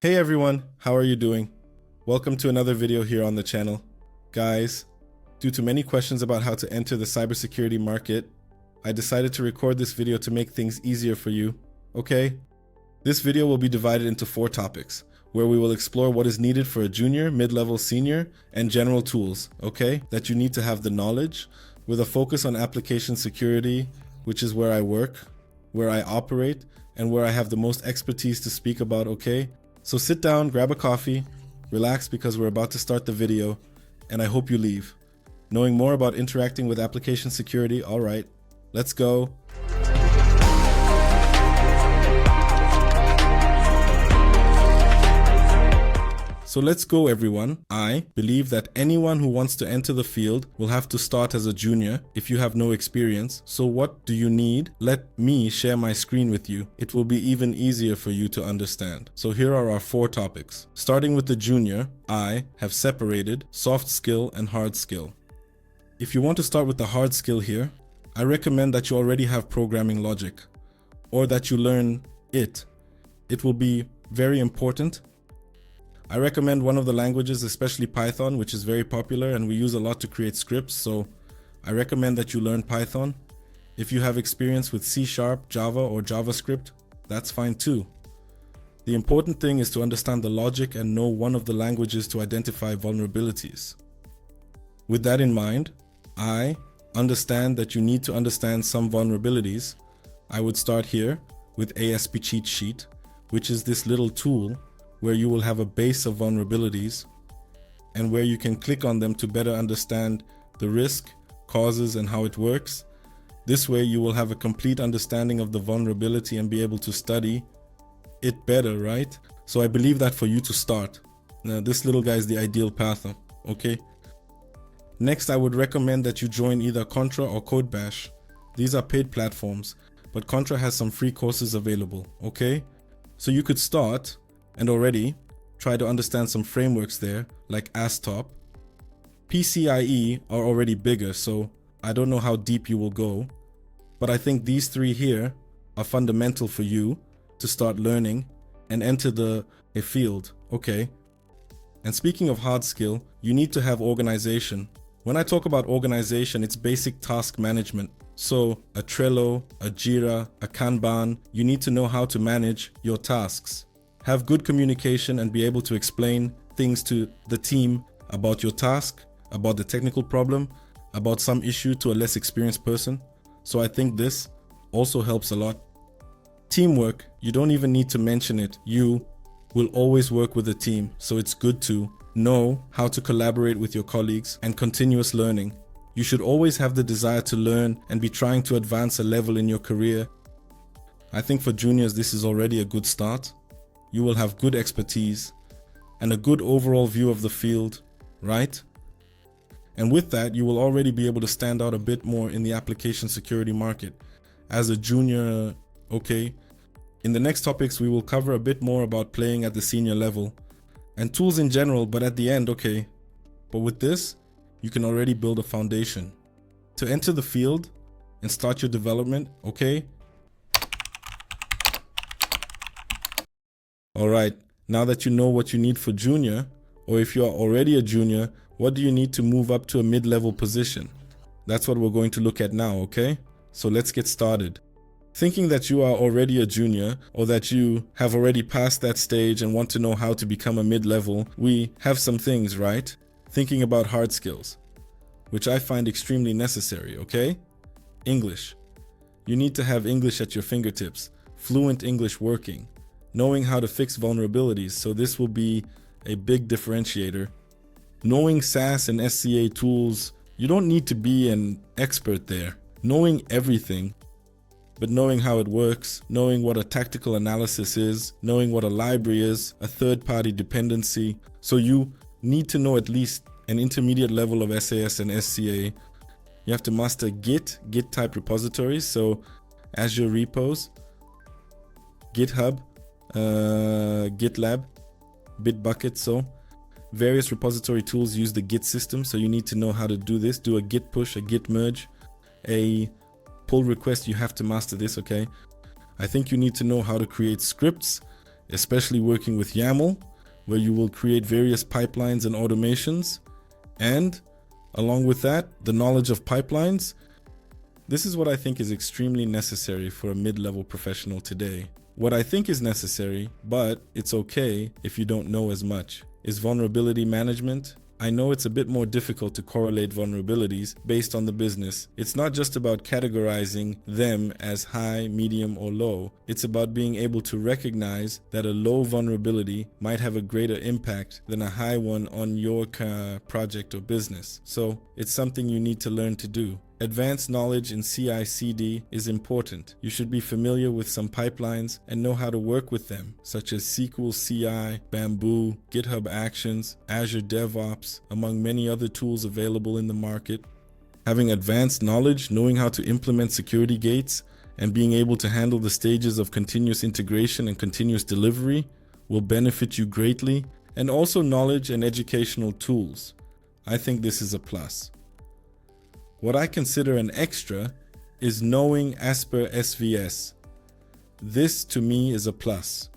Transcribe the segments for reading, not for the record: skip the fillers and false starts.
Hey everyone, how are you doing? Welcome to another video here on the channel. Guys, due to many questions about how to enter the cybersecurity market, I decided to record this video to make things easier for you, okay? This video will be divided into 4 topics, where we will explore what is needed for a junior, mid-level, senior, and general tools, okay? That you need to have the knowledge, with a focus on application security, which is where I work, where I operate, and where I have the most expertise to speak about, okay? So sit down, grab a coffee, relax because we're about to start the video, and I hope you leave knowing more about interacting with application security. All right, let's go. So let's go everyone. I believe that anyone who wants to enter the field will have to start as a junior if you have no experience. So what do you need? Let me share my screen with you. It will be even easier for you to understand. So here are our 4 topics. Starting with the junior, I have separated soft skill and hard skill. If you want to start with the hard skill here, I recommend that you already have programming logic or that you learn it. It will be very important. I recommend one of the languages, especially Python, which is very popular and we use a lot to create scripts. So I recommend that you learn Python. If you have experience with C#, Java, or JavaScript, that's fine too. The important thing is to understand the logic and know one of the languages to identify vulnerabilities. With that in mind, I understand that you need to understand some vulnerabilities. I would start here with ASP Cheat Sheet, which is this little tool where you will have a base of vulnerabilities and where you can click on them to better understand the risk, causes, and how it works. This way you will have a complete understanding of the vulnerability and be able to study it better, right? So I believe that for you to start. Now, this little guy is the ideal path, okay? Next, I would recommend that you join either Contra or Codebash. These are paid platforms, but Contra has some free courses available, okay? So you could start and already try to understand some frameworks there, like ASTOP. PCIe are already bigger, so I don't know how deep you will go, but I think these 3 here are fundamental for you to start learning and enter a field, okay? And speaking of hard skill, you need to have organization. When I talk about organization, it's basic task management. So a Trello, a Jira, a Kanban, you need to know how to manage your tasks. Have good communication and be able to explain things to the team about your task, about the technical problem, about some issue to a less experienced person. So I think this also helps a lot. Teamwork, you don't even need to mention it. You will always work with a team, so it's good to know how to collaborate with your colleagues and continuous learning. You should always have the desire to learn and be trying to advance a level in your career. I think for juniors, this is already a good start. You will have good expertise and a good overall view of the field, right? And with that, you will already be able to stand out a bit more in the application security market as a junior, okay? In the next topics, we will cover a bit more about playing at the senior level and tools in general, but at the end, okay. But with this, you can already build a foundation to enter the field and start your development, okay? All right, now that you know what you need for junior, or if you are already a junior, what do you need to move up to a mid-level position? That's what we're going to look at now, okay? So let's get started. Thinking that you are already a junior or that you have already passed that stage and want to know how to become a mid-level, we have some things, right? Thinking about hard skills, which I find extremely necessary, okay? English. You need to have English at your fingertips, fluent English working, knowing how to fix vulnerabilities, so this will be a big differentiator. Knowing SAS and SCA tools, you don't need to be an expert there. Knowing everything, but knowing how it works, knowing what a tactical analysis is, knowing what a library is, a third-party dependency. So you need to know at least an intermediate level of SAS and SCA. You have to master Git type repositories, so Azure repos, GitHub, GitLab, Bitbucket. So various repository tools use the Git system, so you need to know how to do this. Do a Git push, a Git merge, a pull request. You have to master this, okay? I think you need to know how to create scripts especially working with YAML, where you will create various pipelines and automations. And along with that, the knowledge of pipelines. This is what I think is extremely necessary for a mid-level professional today. What I think is necessary, but it's okay if you don't know as much, is vulnerability management. I know it's a bit more difficult to correlate vulnerabilities based on the business. It's not just about categorizing them as high, medium, or low. It's about being able to recognize that a low vulnerability might have a greater impact than a high one on your project or business. So it's something you need to learn to do. Advanced knowledge in CI/CD is important. You should be familiar with some pipelines and know how to work with them, such as SQL CI, Bamboo, GitHub Actions, Azure DevOps, among many other tools available in the market. Having advanced knowledge, knowing how to implement security gates, and being able to handle the stages of continuous integration and continuous delivery will benefit you greatly, and also knowledge and educational tools. I think this is a plus. What I consider an extra is knowing Asper SVS. This to me is a plus.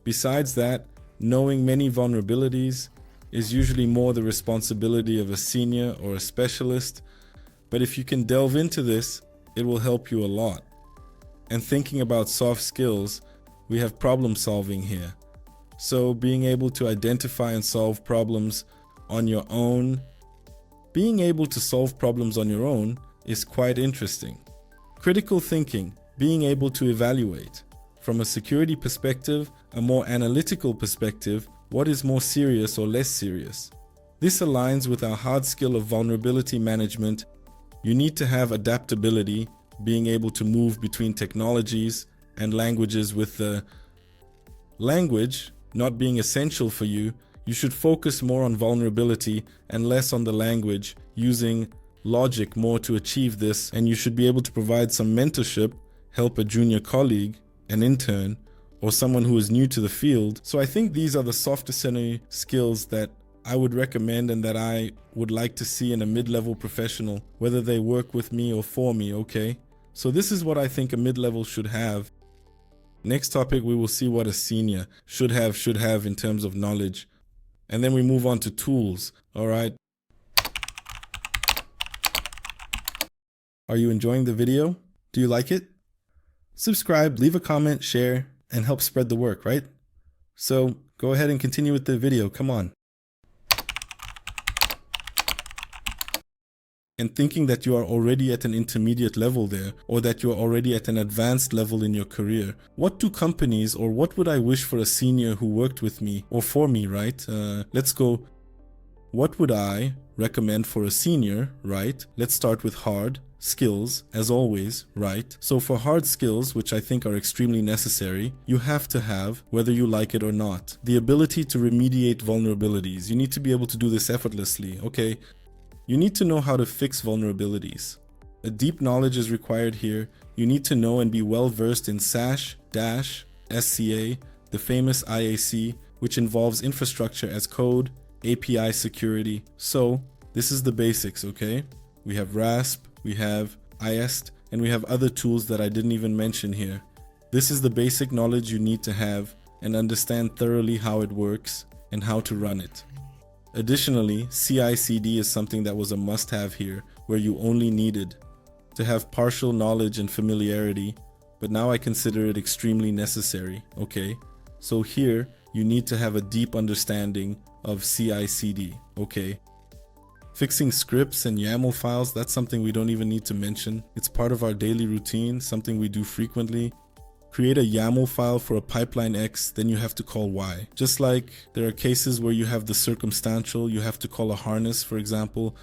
Besides that, knowing many vulnerabilities is usually more the responsibility of a senior or a specialist, but if you can delve into this, it will help you a lot. And thinking about soft skills, we have problem solving here. So being able to identify and solve problems on your own, is quite interesting. Critical thinking, being able to evaluate. From a security perspective, a more analytical perspective, what is more serious or less serious? This aligns with our hard skill of vulnerability management. You need to have adaptability, being able to move between technologies and languages. With the language not being essential for you, you should focus more on vulnerability and less on the language, using logic more to achieve this, and you should be able to provide some mentorship, help a junior colleague, an intern, or someone who is new to the field. So I think these are the softer skills that I would recommend and that I would like to see in a mid-level professional, whether they work with me or for me, okay? So this is what I think a mid-level should have. Next topic, we will see what a senior should have in terms of knowledge. And then we move on to tools, all right? Are you enjoying the video? Do you like it? Subscribe, leave a comment, share, and help spread the work, right? So go ahead and continue with the video, come on. And thinking that you are already at an intermediate level there, or that you are already at an advanced level in your career, what do companies, or what would I wish for a senior who worked with me or for me, right? Let's go. What would I recommend for a senior, right? Let's start with hard skills, as always, right? So for hard skills, which I think are extremely necessary, you have to have, whether you like it or not, the ability to remediate vulnerabilities. You need to be able to do this effortlessly, okay? You need to know how to fix vulnerabilities. A deep knowledge is required here. You need to know and be well versed in SASH, DASH, SCA, the famous IAC, which involves infrastructure as code, API security. So this is the basics, okay? We have RASP, we have IAST, and we have other tools that I didn't even mention here. This is the basic knowledge you need to have and understand thoroughly how it works and how to run it. Additionally, CI/CD is something that was a must-have here, where you only needed to have partial knowledge and familiarity, but now I consider it extremely necessary, okay? So here, you need to have a deep understanding of CI/CD, okay? Fixing scripts and YAML files, that's something we don't even need to mention. It's part of our daily routine, something we do frequently. Create a YAML file for a pipeline X, then you have to call Y. Just like there are cases where you have the circumstantial, you have to call a harness, for example.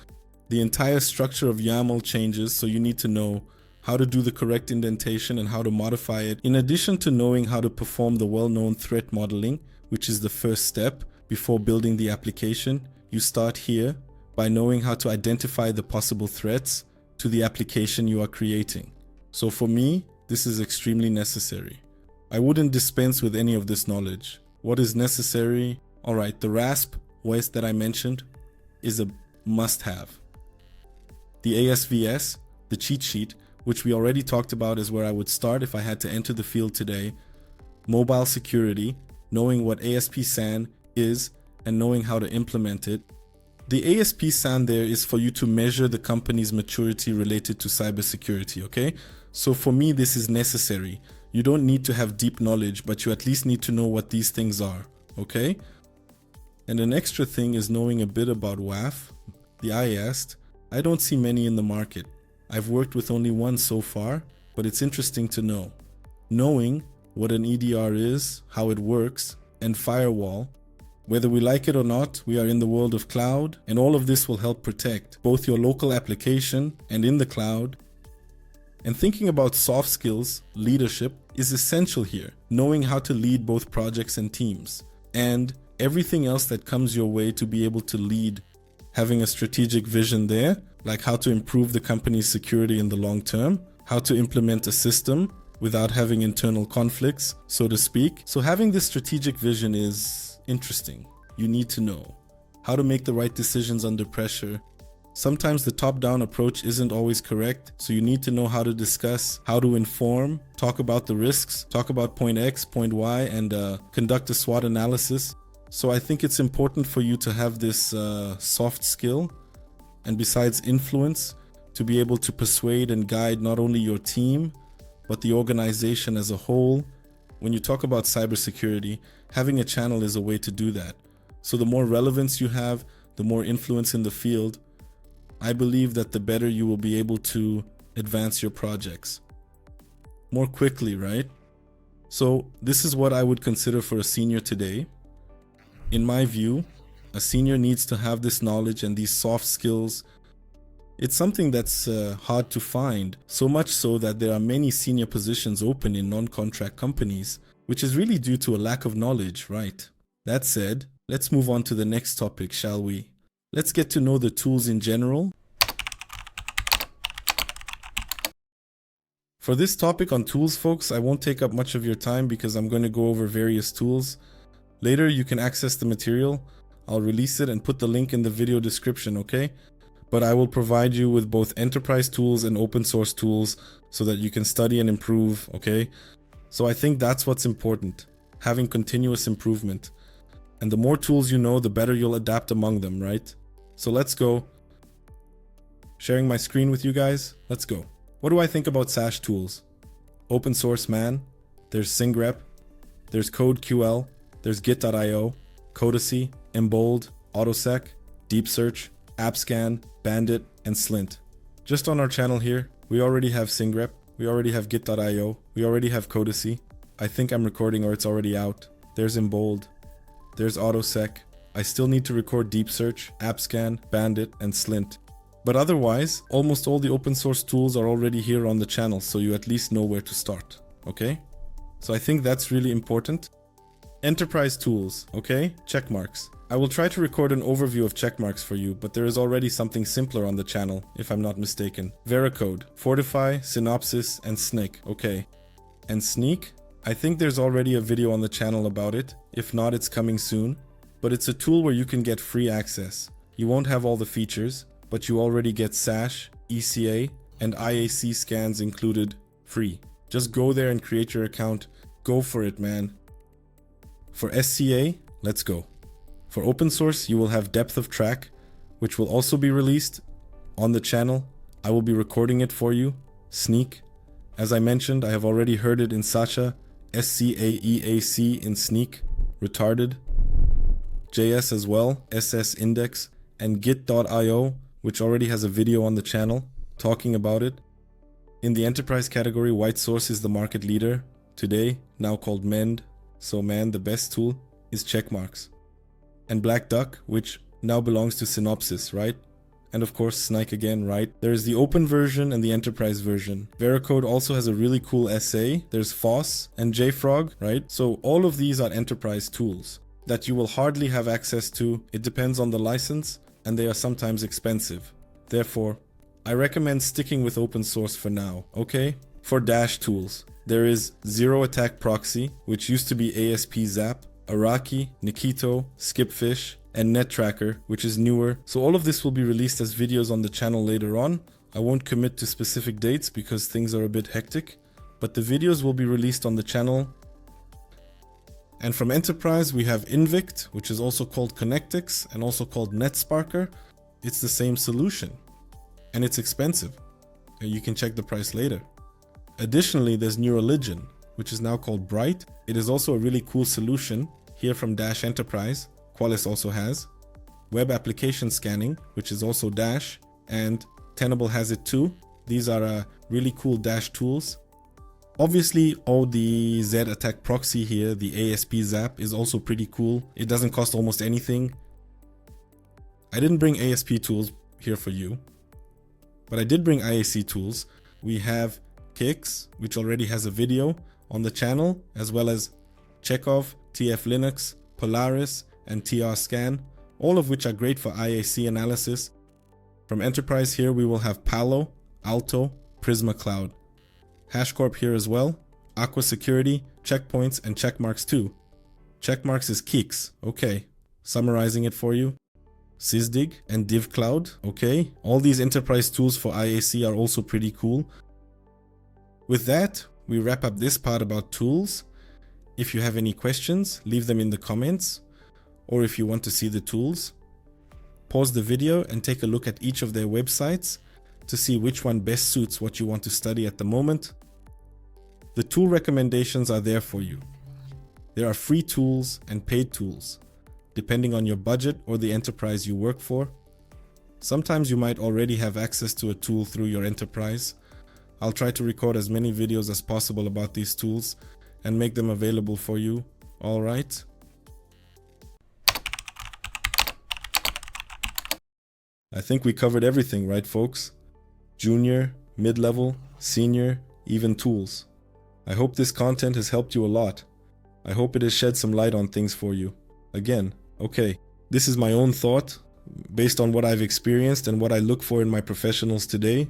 The entire structure of YAML changes, so you need to know how to do the correct indentation and how to modify it. In addition to knowing how to perform the well-known threat modeling, which is the first step before building the application, you start here by knowing how to identify the possible threats to the application you are creating. So for me, this is extremely necessary. I wouldn't dispense with any of this knowledge. What is necessary? All right, the RASP OS that I mentioned is a must-have. The ASVS, the cheat sheet, which we already talked about, is where I would start if I had to enter the field today. Mobile security, knowing what ASP.SAN is and knowing how to implement it. The ASP.SAN there is for you to measure the company's maturity related to cybersecurity, okay? So for me, this is necessary. You don't need to have deep knowledge, but you at least need to know what these things are, okay? And an extra thing is knowing a bit about WAF, the IAST. I don't see many in the market. I've worked with only one so far, but it's interesting to know. Knowing what an EDR is, how it works, and firewall. Whether we like it or not, we are in the world of cloud, and all of this will help protect both your local application and in the cloud. And thinking about soft skills, leadership, is essential here. Knowing how to lead both projects and teams, and everything else that comes your way to be able to lead. Having a strategic vision there, like how to improve the company's security in the long term, how to implement a system without having internal conflicts, so to speak. So having this strategic vision is interesting. You need to know how to make the right decisions under pressure. Sometimes the top-down approach isn't always correct, so you need to know how to discuss, how to inform, talk about the risks, talk about point X, point Y, and conduct a SWOT analysis. So I think it's important for you to have this soft skill, and besides influence, to be able to persuade and guide not only your team, but the organization as a whole. When you talk about cybersecurity, having a channel is a way to do that. So the more relevance you have, the more influence in the field, I believe that the better you will be able to advance your projects more quickly, right? So this is what I would consider for a senior today. In my view, a senior needs to have this knowledge and these soft skills. It's something that's hard to find, so much so that there are many senior positions open in non-contract companies, which is really due to a lack of knowledge, right? That said, let's move on to the next topic, shall we? Let's get to know the tools in general. For this topic on tools, folks, I won't take up much of your time because I'm going to go over various tools. Later, you can access the material. I'll release it and put the link in the video description, okay? But I will provide you with both enterprise tools and open source tools so that you can study and improve, okay? So I think that's what's important, having continuous improvement. And the more tools you know, the better you'll adapt among them, right? So let's go. Sharing my screen with you guys, let's go. What do I think about SaaS tools? Open source, man. There's SingRep, there's CodeQL, there's Git.io, Codacy, Embold, AutoSec, Deep Search, AppScan, Bandit, and Slint. Just on our channel here, we already have SingRep, we already have Git.io, we already have Codacy. I think I'm recording or it's already out. There's Embold, there's AutoSec. I still need to record Deep Search, AppScan, Bandit, and Slint. But otherwise, almost all the open source tools are already here on the channel, so you at least know where to start, okay? So I think that's really important. Enterprise tools, okay? Checkmarks. I will try to record an overview of checkmarks for you, but there is already something simpler on the channel, if I'm not mistaken. Veracode, Fortify, Synopsys, and Snyk, okay. And Snyk? I think there's already a video on the channel about it. If not, it's coming soon. But it's a tool where you can get free access. You won't have all the features, but you already get SASH, ECA, and IAC scans included free. Just go there and create your account. Go for it, man. For SCA, let's go. For open source, you will have Depth of Track, which will also be released on the channel. I will be recording it for you. Snyk. As I mentioned, I have already heard it in Sasha. SCAEAC in Snyk. Retarded. JS as well, SS Index, and Git.io, which already has a video on the channel talking about it. In the enterprise category, White Source is the market leader today, now called Mend. So man, the best tool is Checkmarks. And Black Duck, which now belongs to Synopsys, right? And of course Snyk again, right? There is the open version and the enterprise version. Veracode also has a really cool SA. There's FOSS and JFrog, right? So all of these are enterprise tools that you will hardly have access to. It depends on the license, and they are sometimes expensive. Therefore, I recommend sticking with open source for now, okay? For dash tools, there is Zero Attack Proxy, which used to be ASP Zap, Araki, Nikito, Skipfish, and NetTracker, which is newer. So all of this will be released as videos on the channel later on. I won't commit to specific dates because things are a bit hectic, but the videos will be released on the channel. And from enterprise, we have Invict, which is also called Connectix and also called NetSparker. It's the same solution and it's expensive. You can check the price later. Additionally, there's Neuraligion, which is now called Bright. It is also a really cool solution here from Dash Enterprise. Qualys also has. Web application scanning, which is also Dash, and Tenable has it too. These are really cool Dash tools. Obviously, all the Z attack proxy here, the ASP Zap, is also pretty cool. It doesn't cost almost anything. I didn't bring ASP tools here for you, but I did bring IAC tools. We have Kix, which already has a video on the channel, as well as Chekhov, TF Linux, Polaris, and TR Scan, all of which are great for IAC analysis. From enterprise here, we will have Palo, Alto, Prisma Cloud. HashiCorp here as well, Aqua Security, Checkpoints, and Checkmarks too. Checkmarks is Kix, okay. Summarizing it for you. Sysdig and DivCloud, okay. All these enterprise tools for IAC are also pretty cool. With that, we wrap up this part about tools. If you have any questions, leave them in the comments, or if you want to see the tools, pause the video and take a look at each of their websites to see which one best suits what you want to study at the moment. The tool recommendations are there for you. There are free tools and paid tools, depending on your budget or the enterprise you work for. Sometimes you might already have access to a tool through your enterprise. I'll try to record as many videos as possible about these tools and make them available for you. All right? I think we covered everything, right, folks? Junior, mid-level, senior, even tools. I hope this content has helped you a lot. I hope it has shed some light on things for you. Again, okay, this is my own thought based on what I've experienced and what I look for in my professionals today.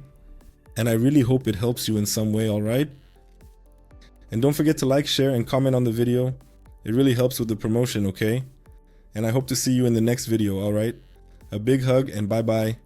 And I really hope it helps you in some way, alright? And don't forget to like, share, and comment on the video. It really helps with the promotion, okay? And I hope to see you in the next video, alright? A big hug and bye-bye.